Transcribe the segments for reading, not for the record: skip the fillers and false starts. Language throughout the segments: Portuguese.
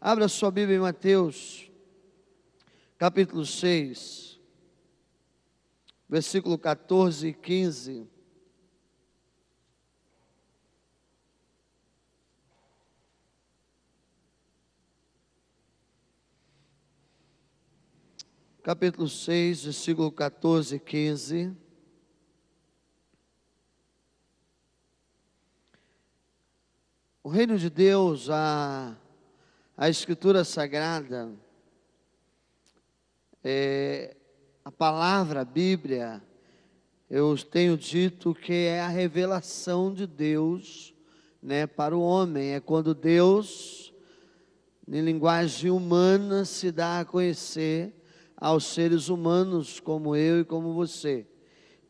Abra sua Bíblia em Mateus, capítulo 6, versículo 14 e 15. Capítulo 6, versículo 14 e 15. O reino de Deus, a Escritura Sagrada, a palavra, a Bíblia, eu tenho dito que é a revelação de Deus, para o homem. É quando Deus, em linguagem humana, se dá a conhecer aos seres humanos como eu e como você.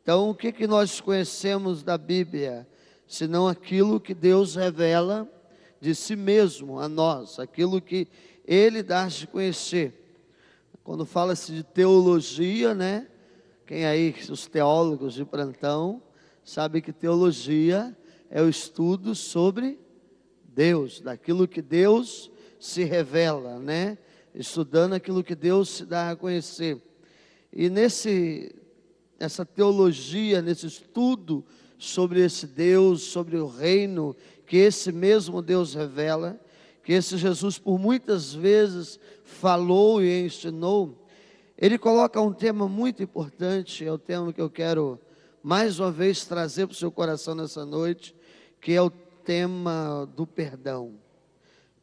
Então, o que nós conhecemos da Bíblia, senão aquilo que Deus revela de si mesmo a nós, aquilo que Ele dá a conhecer. Quando fala-se de teologia, quem aí, os teólogos de plantão, sabe que teologia é o estudo sobre Deus, daquilo que Deus se revela, estudando aquilo que Deus se dá a conhecer. E nessa teologia, nesse estudo sobre esse Deus, sobre o reino que esse mesmo Deus revela, que esse Jesus por muitas vezes falou e ensinou, ele coloca um tema muito importante, é o tema que eu quero mais uma vez trazer para o seu coração nessa noite, que é o tema do perdão.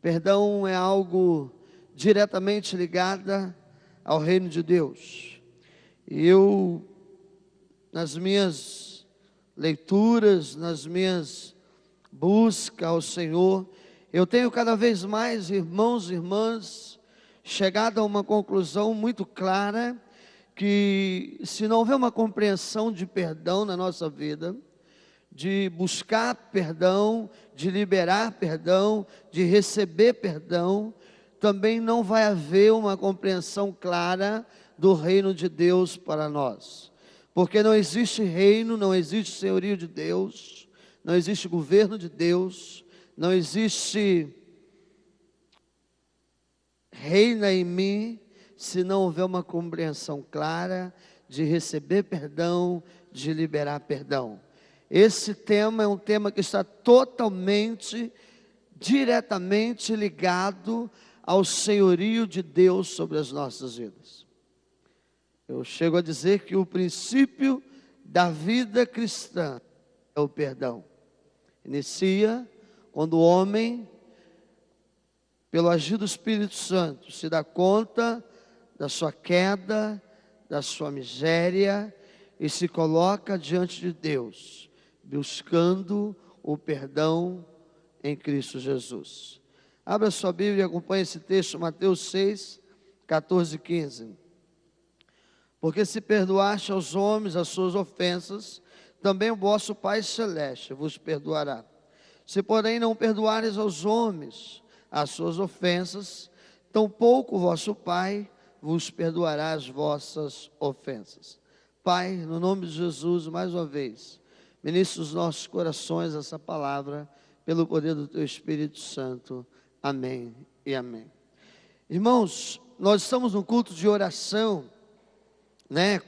Perdão é algo diretamente ligado ao reino de Deus. E eu, nas minhas leituras, nas minhas buscas ao Senhor, eu tenho cada vez mais, irmãos e irmãs, chegado a uma conclusão muito clara, que se não houver uma compreensão de perdão na nossa vida, de buscar perdão, de liberar perdão, de receber perdão, também não vai haver uma compreensão clara do reino de Deus para nós. Porque não existe reino, não existe senhorio de Deus, não existe governo de Deus, não existe reina em mim, se não houver uma compreensão clara de receber perdão, de liberar perdão. Esse tema é um tema que está totalmente, diretamente ligado ao senhorio de Deus sobre as nossas vidas. Eu chego a dizer que o princípio da vida cristã é o perdão. Inicia quando o homem, pelo agir do Espírito Santo, se dá conta da sua queda, da sua miséria e se coloca diante de Deus, buscando o perdão em Cristo Jesus. Abra sua Bíblia e acompanhe esse texto, Mateus 6, 14 e 15. Porque se perdoaste aos homens as suas ofensas, também o vosso Pai Celeste vos perdoará. Se porém não perdoares aos homens as suas ofensas, tampouco o vosso Pai vos perdoará as vossas ofensas. Pai, no nome de Jesus, mais uma vez, ministra os nossos corações essa palavra, pelo poder do Teu Espírito Santo. Amém e amém. Irmãos, nós estamos num culto de oração,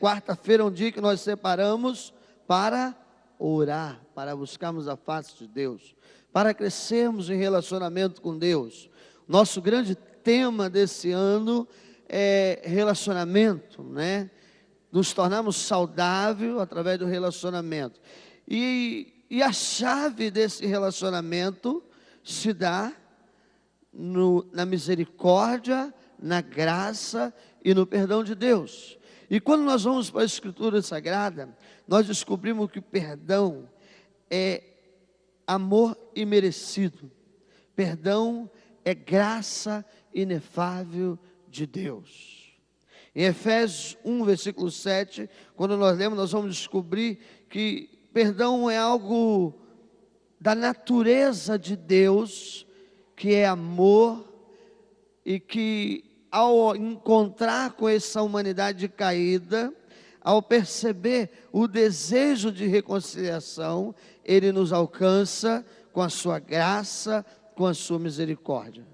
Quarta-feira é um dia que nós separamos para orar, para buscarmos a face de Deus, para crescermos em relacionamento com Deus. Nosso grande tema desse ano é relacionamento, Nos tornarmos saudáveis através do relacionamento. E a chave desse relacionamento se dá na misericórdia, na graça e no perdão de Deus. E quando nós vamos para a Escritura Sagrada, nós descobrimos que o perdão é amor imerecido. Perdão é graça inefável de Deus. Em Efésios 1, versículo 7, quando nós lemos, nós vamos descobrir que perdão é algo da natureza de Deus, que é amor, e que ao encontrar com essa humanidade caída, ao perceber o desejo de reconciliação, Ele nos alcança com a sua graça, com a sua misericórdia.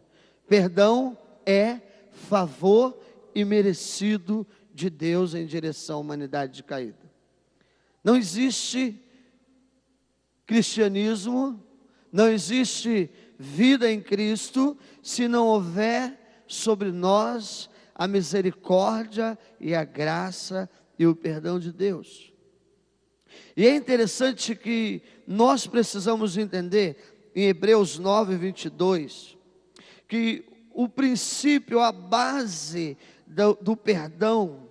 Perdão é favor imerecido de Deus em direção à humanidade caída. Não existe cristianismo, não existe vida em Cristo, se não houver sobre nós a misericórdia e a graça e o perdão de Deus. E é interessante que nós precisamos entender, em Hebreus 9, 22, que o princípio, a base do perdão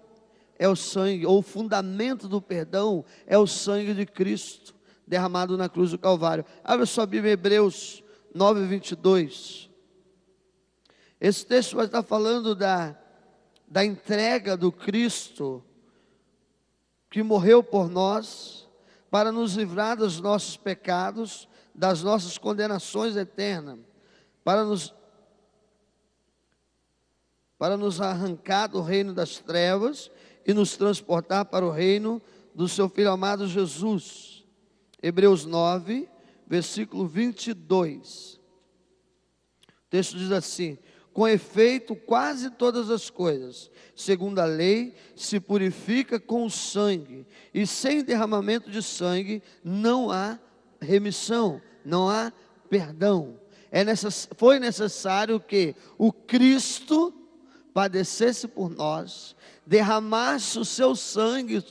é o sangue, ou o fundamento do perdão é o sangue de Cristo, derramado na cruz do Calvário. Abra sua Bíblia, Hebreus 9, 22. Esse texto vai estar falando da entrega do Cristo, que morreu por nós, para nos livrar dos nossos pecados, das nossas condenações eternas, para nos arrancar do reino das trevas e nos transportar para o reino do seu Filho amado Jesus. Hebreus 9, versículo 22. O texto diz assim: com efeito, quase todas as coisas, segundo a lei, se purifica com o sangue, e sem derramamento de sangue não há remissão, não há perdão. Foi necessário que o Cristo padecesse por nós, derramasse o seu sangue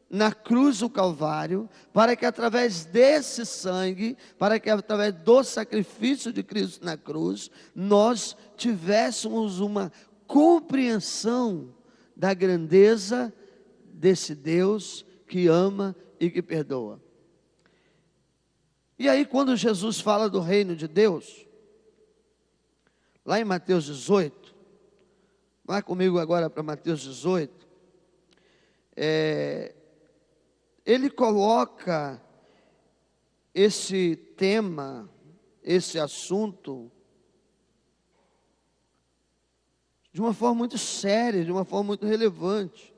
na cruz do Calvário, para que através desse sangue, para que através do sacrifício de Cristo na cruz, nós tivéssemos uma compreensão da grandeza desse Deus que ama e que perdoa. E aí, quando Jesus fala do reino de Deus, lá em Mateus 18, vai comigo agora para Mateus 18, ele coloca esse tema, esse assunto, de uma forma muito séria, de uma forma muito relevante.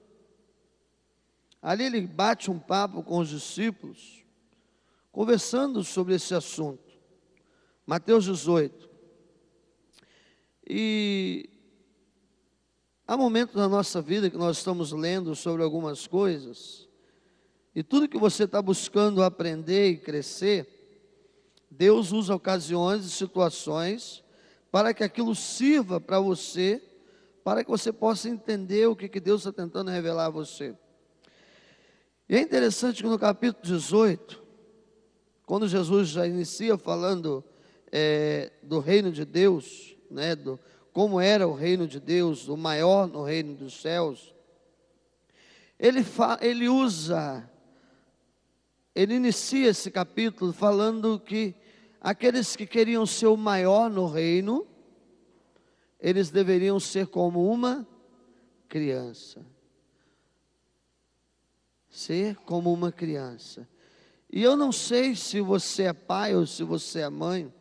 Ali ele bate um papo com os discípulos, conversando sobre esse assunto. Mateus 18. E há momentos na nossa vida que nós estamos lendo sobre algumas coisas, e tudo que você está buscando aprender e crescer, Deus usa ocasiões e situações para que aquilo sirva para você, para que você possa entender o que Deus está tentando revelar a você. E é interessante que no capítulo 18, quando Jesus já inicia falando do reino de Deus, né, como era o reino de Deus, o maior no reino dos céus, ele inicia esse capítulo falando que aqueles que queriam ser o maior no reino, eles deveriam ser como uma criança. Ser como uma criança. E eu não sei se você é pai ou se você é mãe,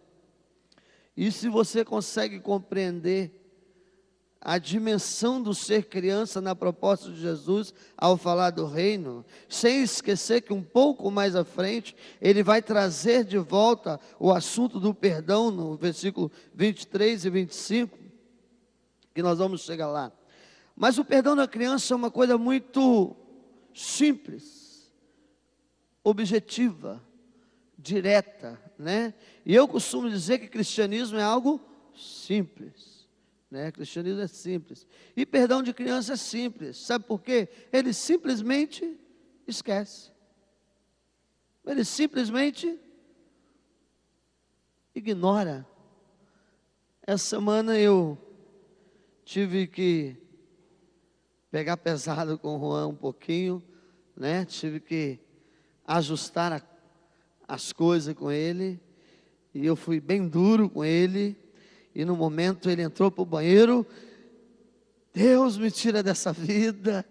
e se você consegue compreender a dimensão do ser criança na proposta de Jesus ao falar do reino, sem esquecer que um pouco mais à frente, ele vai trazer de volta o assunto do perdão, no versículo 23 e 25, que nós vamos chegar lá. Mas o perdão da criança é uma coisa muito simples, objetiva, direta, né? E eu costumo dizer que cristianismo é algo simples, né? Cristianismo é simples. E perdão de criança é simples. Sabe por quê? Ele simplesmente esquece. Ele simplesmente ignora. Essa semana eu tive que pegar pesado com o Juan um pouquinho, né? Tive que ajustar as coisas com ele, e eu fui bem duro com ele, e no momento ele entrou para o banheiro: Deus me tira dessa vida,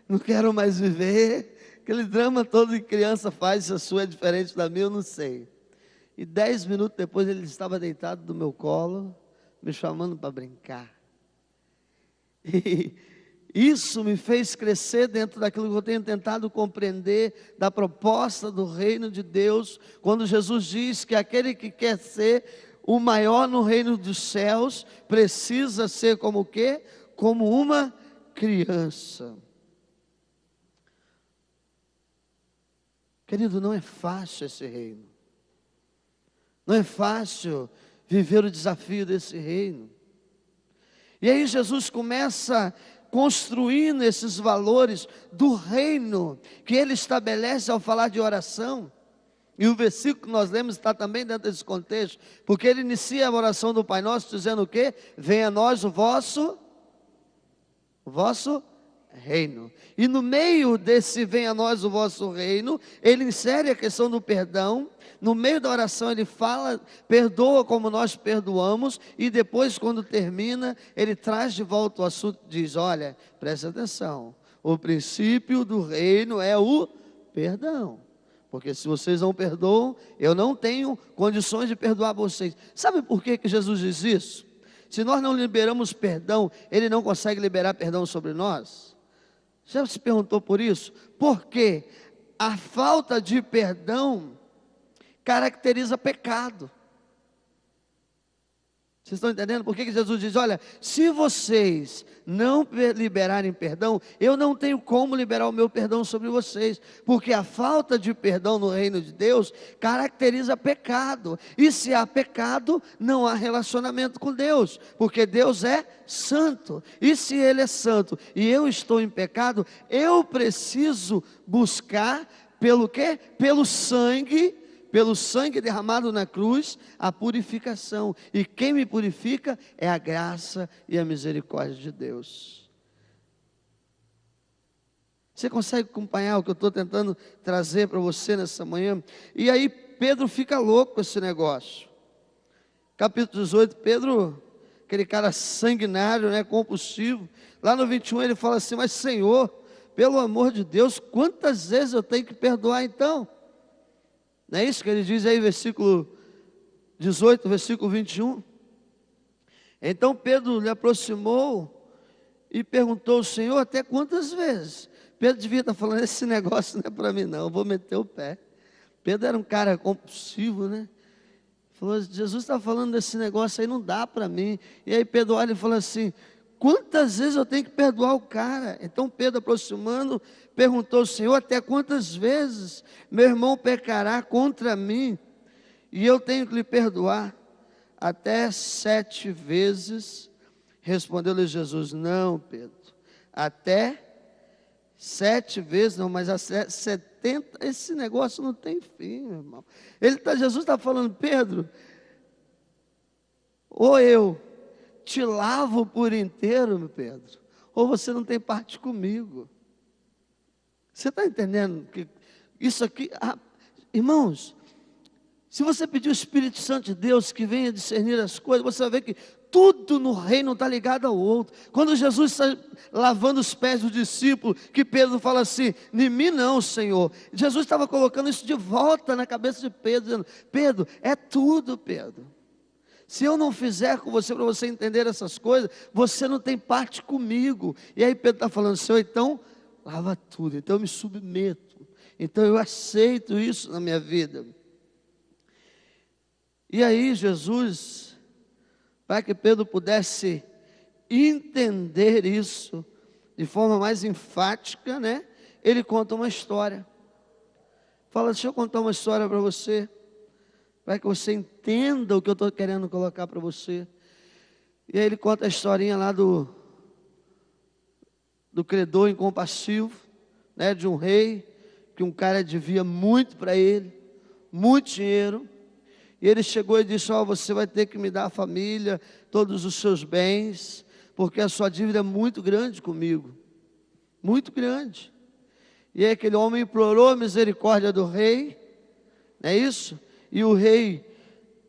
não quero mais viver. Aquele drama todo que criança faz, se a sua é diferente da minha, eu não sei. E 10 minutos depois ele estava deitado no meu colo, me chamando para brincar. E isso me fez crescer dentro daquilo que eu tenho tentado compreender da proposta do reino de Deus, quando Jesus diz que aquele que quer ser o maior no reino dos céus precisa ser como o quê? Como uma criança. Querido, não é fácil esse reino. Não é fácil viver o desafio desse reino. E aí Jesus começa construindo esses valores do reino que Ele estabelece ao falar de oração. E o versículo que nós lemos está também dentro desse contexto, porque Ele inicia a oração do Pai Nosso dizendo o quê? Venha a nós o vosso reino. E no meio desse venha a nós o vosso reino, Ele insere a questão do perdão. No meio da oração Ele fala, perdoa como nós perdoamos, e depois quando termina, Ele traz de volta o assunto e diz, olha, presta atenção, o princípio do reino é o perdão, porque se vocês não perdoam, eu não tenho condições de perdoar vocês. Sabe por que Jesus diz isso? Se nós não liberamos perdão, Ele não consegue liberar perdão sobre nós. Já se perguntou por isso? Porque a falta de perdão caracteriza pecado. Vocês estão entendendo? Por que Jesus diz, olha, se vocês não liberarem perdão, eu não tenho como liberar o meu perdão sobre vocês, porque a falta de perdão no reino de Deus caracteriza pecado, e se há pecado, não há relacionamento com Deus, porque Deus é santo, e se Ele é santo, e eu estou em pecado, eu preciso buscar, pelo quê? Pelo sangue derramado na cruz, a purificação. E quem me purifica é a graça e a misericórdia de Deus. Você consegue acompanhar o que eu estou tentando trazer para você nessa manhã? E aí Pedro fica louco com esse negócio. Capítulo 18, Pedro, aquele cara sanguinário, né, compulsivo. Lá no 21 ele fala assim, mas Senhor, pelo amor de Deus, quantas vezes eu tenho que perdoar então? Não é isso que ele diz aí, versículo 18, versículo 21? Então Pedro lhe aproximou e perguntou ao Senhor, até quantas vezes? Pedro devia estar falando, esse negócio não é para mim não, eu vou meter o pé. Pedro era um cara compulsivo, né? Falou, Jesus está falando desse negócio aí, não dá para mim. E aí Pedro olha e fala assim, quantas vezes eu tenho que perdoar o cara? Então Pedro, aproximando, perguntou ao Senhor, até quantas vezes meu irmão pecará contra mim, e eu tenho que lhe perdoar? Até 7 vezes. Respondeu-lhe Jesus, não, Pedro, até 7 vezes não, mas até 70, esse negócio não tem fim, meu irmão. Jesus está falando, Pedro, ou eu te lavo por inteiro, meu Pedro, ou você não tem parte comigo. Você está entendendo que isso aqui, irmãos, se você pedir o Espírito Santo de Deus que venha discernir as coisas, você vai ver que tudo no reino está ligado ao outro. Quando Jesus está lavando os pés do discípulo, que Pedro fala assim, em mim não, Senhor. Jesus estava colocando isso de volta na cabeça de Pedro, dizendo, Pedro, é tudo, Pedro. Se eu não fizer com você, para você entender essas coisas, você não tem parte comigo. E aí Pedro está falando, Senhor, então, lava tudo, então eu me submeto, então eu aceito isso na minha vida. E aí Jesus, para que Pedro pudesse entender isso de forma mais enfática, né? Ele conta uma história. Fala, deixa eu contar uma história para você, para que você entenda o que eu estou querendo colocar para você. E aí ele conta a historinha lá do credor incompassivo, né, de um rei, que um cara devia muito para ele, muito dinheiro, e ele chegou e disse, você vai ter que me dar a família, todos os seus bens, porque a sua dívida é muito grande comigo, muito grande. E aí aquele homem implorou a misericórdia do rei, não é isso? E o rei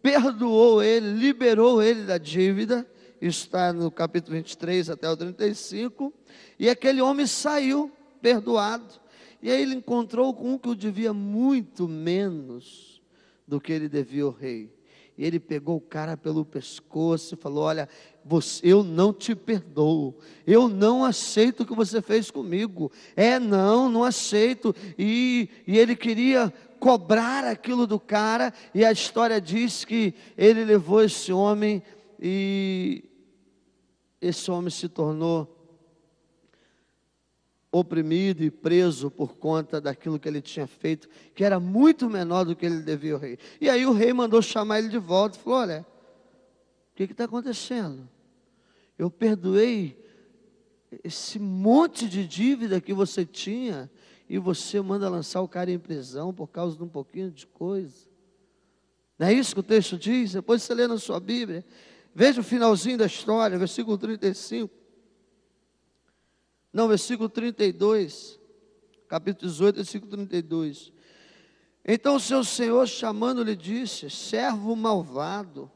perdoou ele, liberou ele da dívida. Isso está no capítulo 23 até o 35, e aquele homem saiu perdoado, e aí ele encontrou com um que o devia muito menos do que ele devia ao rei, e ele pegou o cara pelo pescoço e falou, olha, eu não te perdoo, eu não aceito o que você fez comigo, não aceito, e ele queria cobrar aquilo do cara, e a história diz que ele levou esse homem, e esse homem se tornou oprimido e preso por conta daquilo que ele tinha feito, que era muito menor do que ele devia ao rei. E aí o rei mandou chamar ele de volta e falou: olha, o que está acontecendo? Eu perdoei esse monte de dívida que você tinha, e você manda lançar o cara em prisão por causa de um pouquinho de coisa. Não é isso que o texto diz? Depois você lê na sua Bíblia, veja o finalzinho da história, versículo 35. Não, versículo 32, capítulo 18, versículo 32. Então o seu senhor, chamando-lhe, disse: servo malvado,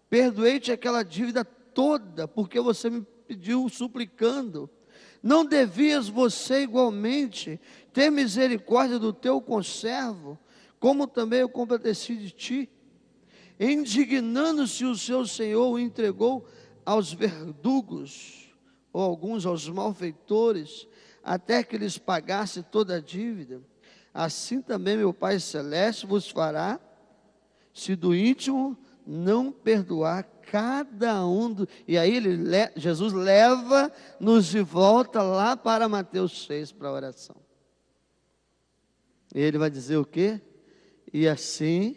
perdoei-te aquela dívida toda, porque você me pediu suplicando. Não devias você igualmente ter misericórdia do teu conservo, como também eu compadeci de ti? Indignando-se o seu senhor, o entregou aos verdugos, ou alguns aos malfeitores, até que lhes pagasse toda a dívida. Assim também meu Pai Celeste vos fará, se do íntimo não perdoar cada um E aí Jesus leva-nos de volta lá para Mateus 6, para a oração. E ele vai dizer o quê? E assim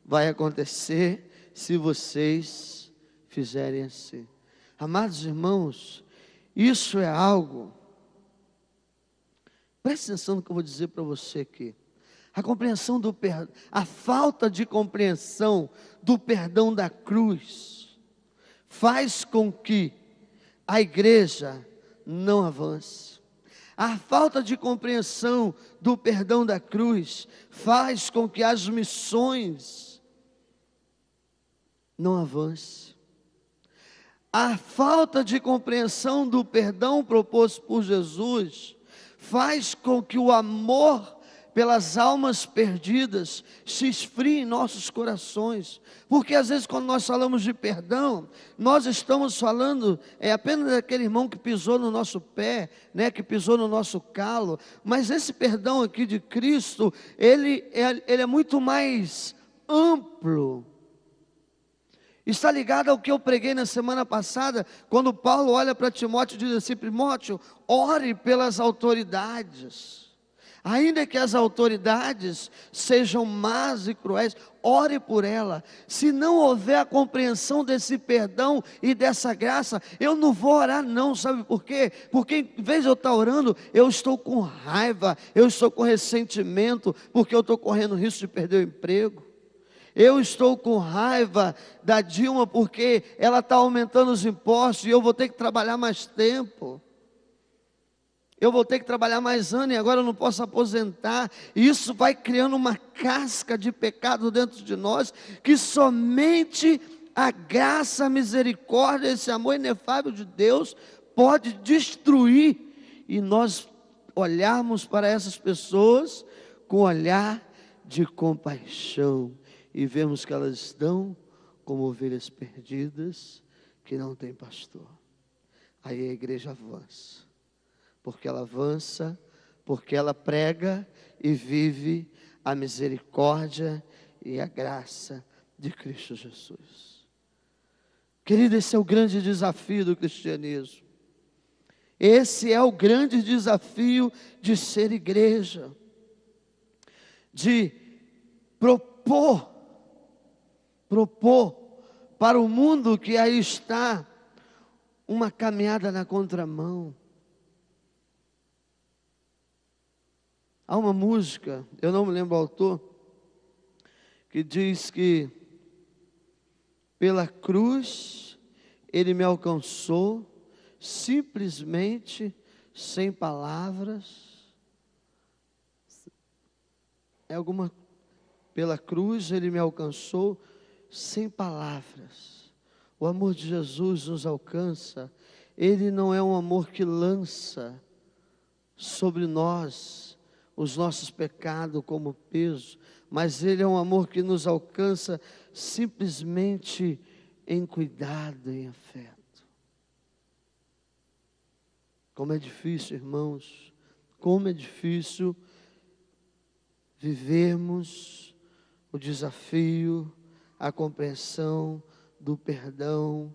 vai acontecer se vocês fizerem assim. Amados irmãos, isso é algo, preste atenção no que eu vou dizer para você aqui. A compreensão do perdão, a falta de compreensão do perdão da cruz, faz com que a igreja não avance. A falta de compreensão do perdão da cruz, faz com que as missões não avancem. A falta de compreensão do perdão proposto por Jesus faz com que o amor pelas almas perdidas se esfrie em nossos corações. Porque às vezes quando nós falamos de perdão, nós estamos falando apenas daquele irmão que pisou no nosso pé, que pisou no nosso calo. Mas esse perdão aqui de Cristo, ele é muito mais amplo. Está ligado ao que eu preguei na semana passada, quando Paulo olha para Timóteo e diz assim: Timóteo, ore pelas autoridades, ainda que as autoridades sejam más e cruéis, ore por ela. Se não houver a compreensão desse perdão e dessa graça, eu não vou orar não, sabe por quê? Porque em vez de eu estar orando, eu estou com raiva, eu estou com ressentimento, porque eu estou correndo risco de perder o emprego. Eu estou com raiva da Dilma porque ela está aumentando os impostos e eu vou ter que trabalhar mais tempo. Eu vou ter que trabalhar mais anos e agora eu não posso aposentar. E isso vai criando uma casca de pecado dentro de nós, que somente a graça, a misericórdia, esse amor inefável de Deus pode destruir. E nós olharmos para essas pessoas com olhar de compaixão. E vemos que elas estão como ovelhas perdidas, que não tem pastor. Aí a igreja avança. Porque ela avança, porque ela prega e vive a misericórdia e a graça de Cristo Jesus. Querido, esse é o grande desafio do cristianismo. Esse é o grande desafio de ser igreja. De propor para o mundo que aí está uma caminhada na contramão. Há uma música, eu não me lembro o autor, que diz que pela cruz ele me alcançou, simplesmente sem palavras. Pela cruz ele me alcançou sem palavras. O amor de Jesus nos alcança. Ele não é um amor que lança sobre nós os nossos pecados como peso, mas ele é um amor que nos alcança simplesmente em cuidado, em afeto. Como é difícil, irmãos, como é difícil vivermos o desafio, a compreensão do perdão,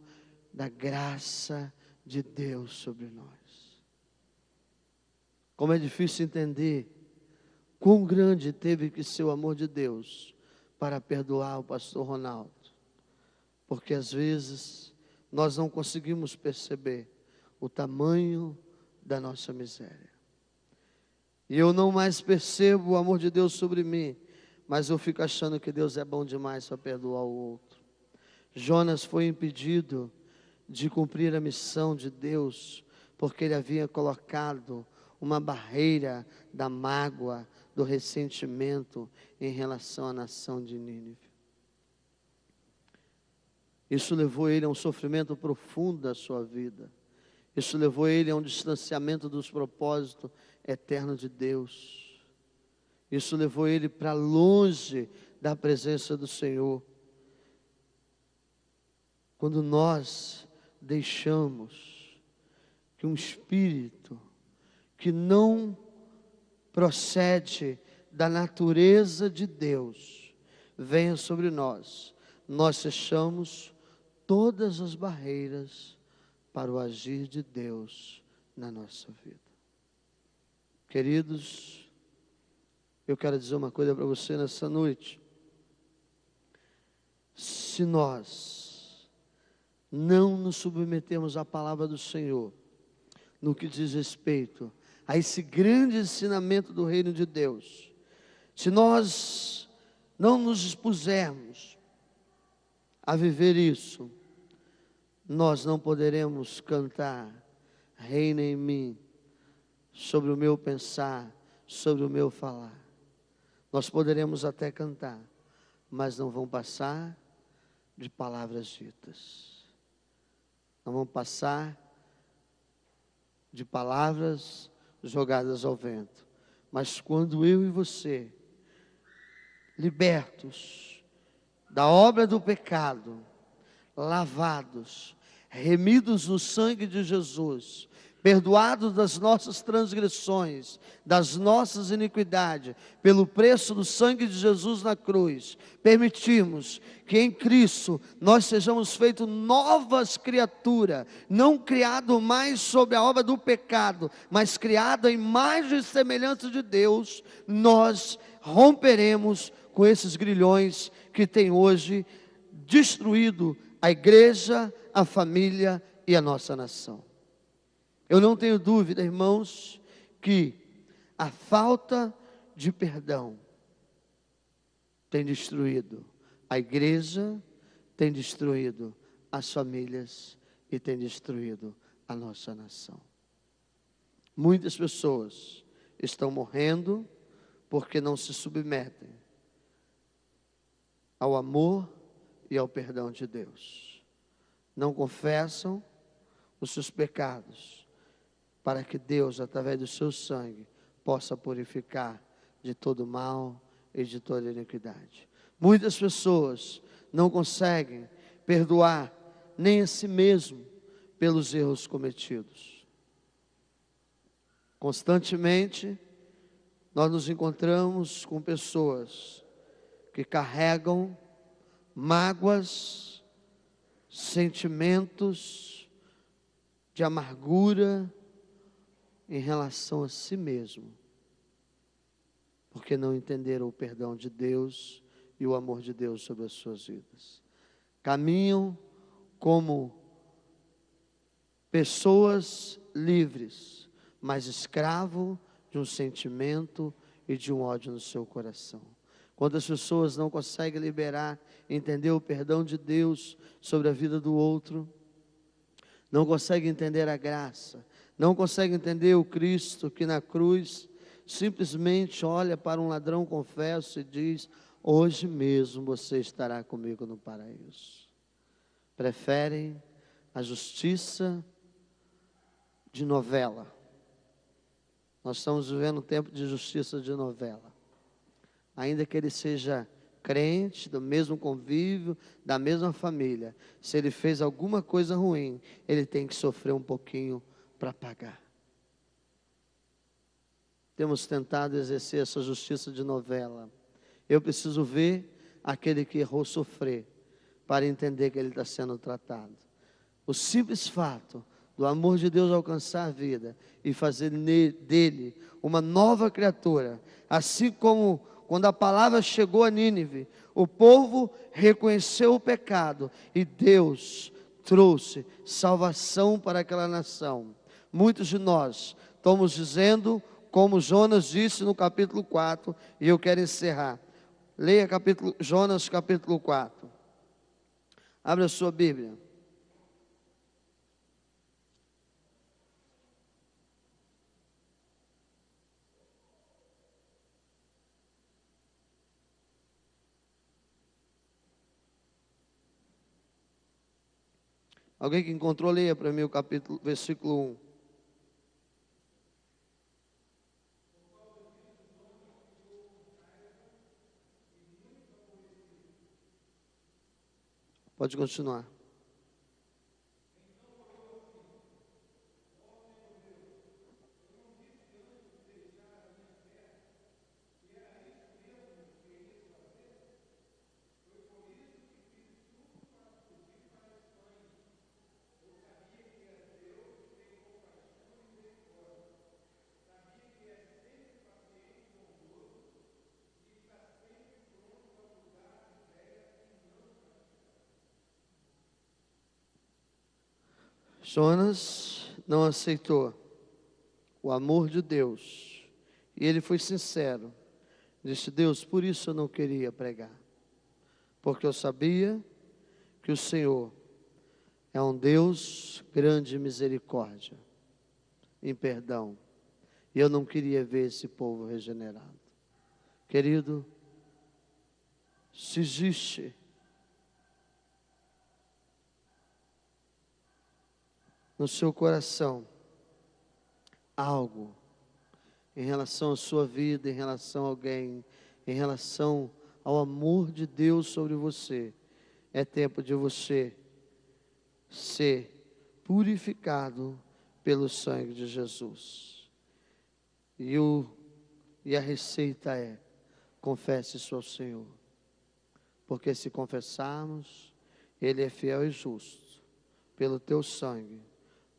da graça de Deus sobre nós. Como é difícil entender quão grande teve que ser o amor de Deus para perdoar o pastor Ronaldo. Porque às vezes nós não conseguimos perceber o tamanho da nossa miséria. E eu não mais percebo o amor de Deus sobre mim, mas eu fico achando que Deus é bom demais para perdoar o outro. Jonas foi impedido de cumprir a missão de Deus, porque ele havia colocado uma barreira da mágoa, do ressentimento em relação à nação de Nínive. Isso levou ele a um sofrimento profundo da sua vida. Isso levou ele a um distanciamento dos propósitos eternos de Deus. Isso levou ele para longe da presença do Senhor. Quando nós deixamos que um espírito que não procede da natureza de Deus venha sobre nós, nós fechamos todas as barreiras para o agir de Deus na nossa vida. Queridos, eu quero dizer uma coisa para você nessa noite. Se nós não nos submetemos à palavra do Senhor, no que diz respeito a esse grande ensinamento do reino de Deus, se nós não nos dispusermos a viver isso, nós não poderemos cantar, reina em mim, sobre o meu pensar, sobre o meu falar. Nós poderemos até cantar, mas não vão passar de palavras ditas. Não vão passar de palavras jogadas ao vento. Mas quando eu e você, libertos da obra do pecado, lavados, remidos no sangue de Jesus, perdoados das nossas transgressões, das nossas iniquidades, pelo preço do sangue de Jesus na cruz, permitimos que em Cristo nós sejamos feitos novas criaturas, não criado mais sob a obra do pecado, mas criado em imagem e semelhança de Deus, nós romperemos com esses grilhões que têm hoje destruído a igreja, a família e a nossa nação. Eu não tenho dúvida, irmãos, que a falta de perdão tem destruído a igreja, tem destruído as famílias e tem destruído a nossa nação. Muitas pessoas estão morrendo porque não se submetem ao amor e ao perdão de Deus. Não confessam os seus pecados, para que Deus, através do seu sangue, possa purificar de todo mal e de toda iniquidade. Muitas pessoas não conseguem perdoar nem a si mesmo pelos erros cometidos. Constantemente, nós nos encontramos com pessoas que carregam mágoas, sentimentos de amargura em relação a si mesmo, porque não entenderam o perdão de Deus e o amor de Deus sobre as suas vidas. Caminham como pessoas livres, mas escravo de um sentimento e de um ódio no seu coração. Quando as pessoas não conseguem liberar, entender o perdão de Deus sobre a vida do outro, não conseguem entender a graça, não conseguem entender o Cristo que na cruz simplesmente olha para um ladrão confesso e diz: hoje mesmo você estará comigo no paraíso. Preferem a justiça de novela. Nós estamos vivendo um tempo de justiça de novela. Ainda que ele seja crente, do mesmo convívio, da mesma família, se ele fez alguma coisa ruim, ele tem que sofrer um pouquinho para pagar. temos tentado exercer essa justiça de novela. Eu preciso ver aquele que errou sofrer, para entender que ele está sendo tratado. O simples fato do amor de Deus alcançar a vida e fazer dele uma nova criatura, assim como quando a palavra chegou a Nínive, o povo reconheceu o pecado e Deus trouxe salvação para aquela nação. Muitos de nós estamos dizendo, como Jonas disse no capítulo 4, e eu quero encerrar. Leia Jonas capítulo 4. Abre a sua Bíblia. Alguém que encontrou, leia para mim o versículo 1. Pode continuar. Jonas não aceitou o amor de Deus, e ele foi sincero, disse: Deus, por isso eu não queria pregar, porque eu sabia que o Senhor é um Deus grande em misericórdia, em perdão, e eu não queria ver esse povo regenerado. Querido, se existe no seu coração algo em relação à sua vida, em relação a alguém, em relação ao amor de Deus sobre você, é tempo de você ser purificado pelo sangue de Jesus. E a receita é: confesse isso ao Senhor, porque se confessarmos, Ele é fiel e justo pelo teu sangue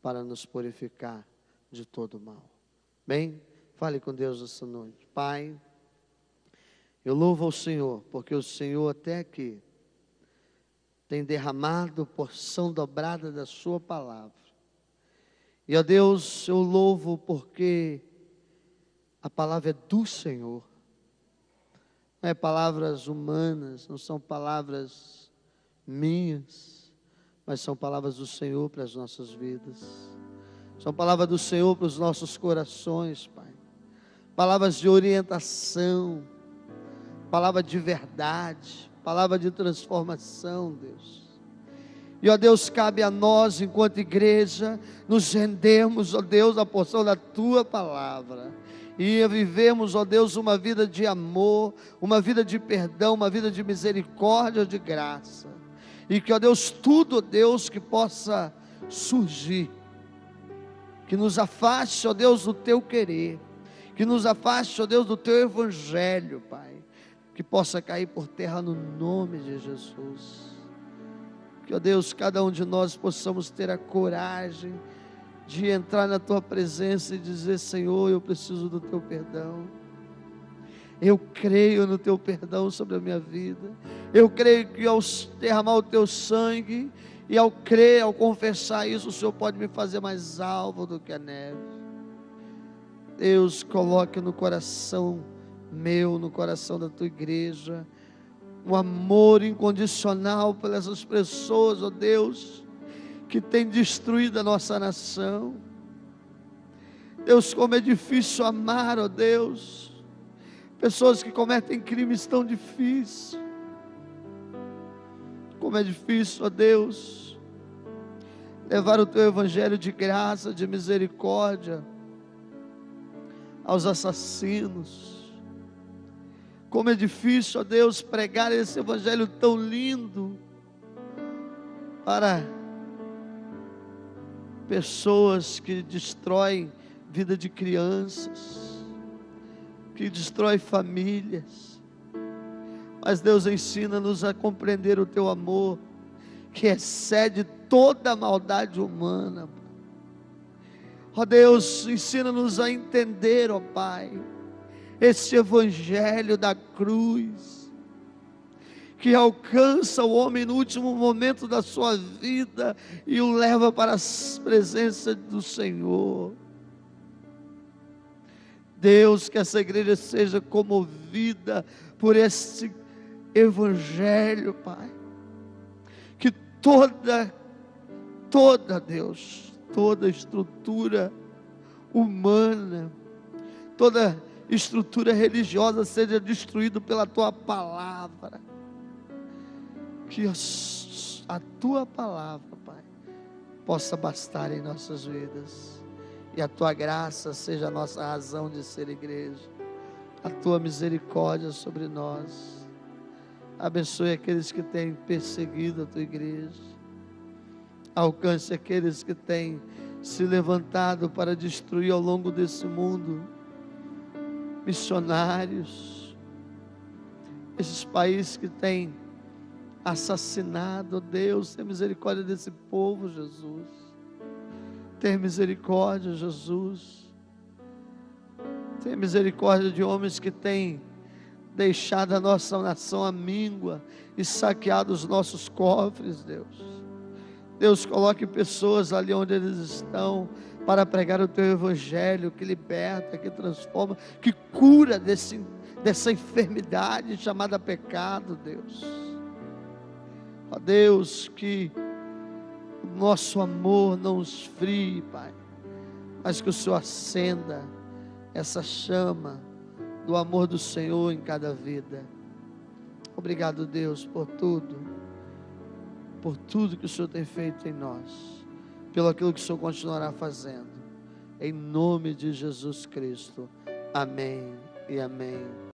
para nos purificar de todo mal. Bem, fale com Deus essa noite. Pai, eu louvo ao Senhor, porque o Senhor até aqui tem derramado porção dobrada da sua palavra. E ó Deus, eu louvo porque a palavra é do Senhor. Não é palavras humanas, não são palavras minhas, mas são palavras do Senhor para as nossas vidas. São palavras do Senhor para os nossos corações, Pai. Palavras de orientação, palavra de verdade, palavra de transformação, Deus. E ó Deus, cabe a nós, enquanto igreja, nos rendermos, ó Deus, à porção da Tua palavra. E vivemos, ó Deus, uma vida de amor, uma vida de perdão, uma vida de misericórdia, de graça. E que, ó Deus, tudo, ó Deus, que possa surgir, que nos afaste, ó Deus, do Teu querer, que nos afaste, ó Deus, do Teu Evangelho, Pai, que possa cair por terra no nome de Jesus. Que, ó Deus, cada um de nós possamos ter a coragem de entrar na Tua presença e dizer: Senhor, eu preciso do Teu perdão. Eu creio no Teu perdão sobre a minha vida. Eu creio que ao derramar o Teu sangue, e ao crer, ao confessar isso, o Senhor pode me fazer mais alvo do que a neve. Deus, coloque no coração meu, no coração da Tua igreja, um amor incondicional pelas essas pessoas, ó Deus, que tem destruído a nossa nação. Deus, como é difícil amar, ó Deus, pessoas que cometem crimes tão difíceis. Como é difícil, ó Deus, levar o Teu Evangelho de graça, de misericórdia aos assassinos. Como é difícil, ó Deus, pregar esse Evangelho tão lindo para pessoas que destroem vida de crianças. que destrói famílias. Mas Deus, ensina-nos a compreender o teu amor, que excede toda a maldade humana. Ó Deus, ensina-nos a entender, ó Pai, esse evangelho da cruz, que alcança o homem no último momento da sua vida e o leva para a presença do Senhor. Deus, que essa igreja seja comovida por esse evangelho, Pai. Que toda Deus, toda estrutura humana, toda estrutura religiosa seja destruída pela Tua palavra. Que a Tua palavra, Pai, possa bastar em nossas vidas. E a Tua graça seja a nossa razão de ser igreja. A Tua misericórdia sobre nós. Abençoe aqueles que têm perseguido a Tua igreja. Alcance aqueles que têm se levantado para destruir ao longo desse mundo. Missionários. Esses países que têm assassinado, oh Deus, tem misericórdia desse povo, Jesus. Tem misericórdia, Jesus. Tem misericórdia de homens que têm deixado a nossa nação à míngua e saqueado os nossos cofres, Deus. Deus, coloque pessoas ali onde eles estão para pregar o Teu evangelho, que liberta, que transforma, que cura dessa enfermidade chamada pecado, Deus. Ó Deus, que o nosso amor não esfrie, Pai, mas que o Senhor acenda essa chama do amor do Senhor em cada vida. Obrigado, Deus, por tudo que o Senhor tem feito em nós, pelo aquilo que o Senhor continuará fazendo, em nome de Jesus Cristo, amém e amém.